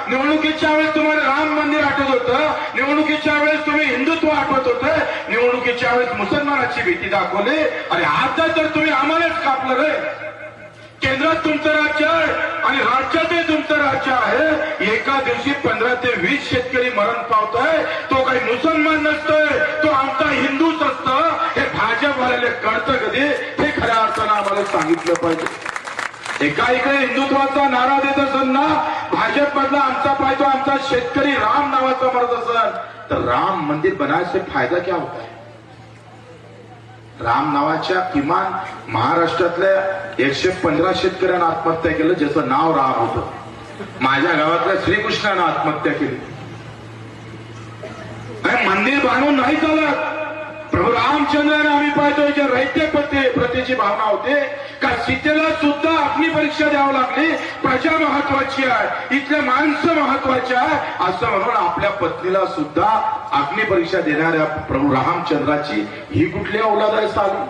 निवडणुकीच्या वेळेस तुम्हाला राम मंदिर आठवत होतं, निवडणुकीच्या वेळेस तुम्ही हिंदुत्व आठवत होतं, निवडणुकीच्या वेळेस मुसलमानाची भीती दाखवली, आणि आता तर तुम्ही आम्हालाच कापलं रे. केंद्रात तुमचं राज्य आहे आणि राज्यातही तुमचं राज्य आहे. एका दिवशी 15 ते 20 शेतकरी मरण पावतोय, तो काही मुसलमान नसतोय, तो आमचा हिंदूच असतं. हे भाजपवाल्याला कळतं कधी? हे खऱ्या अर्थानं आम्हाला सांगितलं पाहिजे. एका इकडे हिंदुत्वाचा नारा देत असताना भाजपमधला आमचा पाहिजे आमचा शेतकरी राम नावाचा मरत असेल, तर राम मंदिर बनायचे फायदा क्या होता है? राम नावाच्या किमान महाराष्ट्रातल्या 115 शेतकऱ्यांना आत्महत्या केलं, ज्याचं नाव राम होतं. माझ्या गावातल्या श्रीकृष्णानं आत्महत्या केली. मंदिर बांधून नाही चालत. प्रभू रामचंद्राने आम्ही पाहतोय जे रैत्य प्रतीची भावना होते का सीतेला सुद्धा अग्निपरीक्षा द्यावी लागली. प्रजा महत्वाची आहे, इथले माणसं महत्वाची आहे, असं म्हणून आपल्या पत्नीला सुद्धा अग्निपरीक्षा देणाऱ्या प्रभू रामचंद्राची ही कुठली औलाद आहे साली?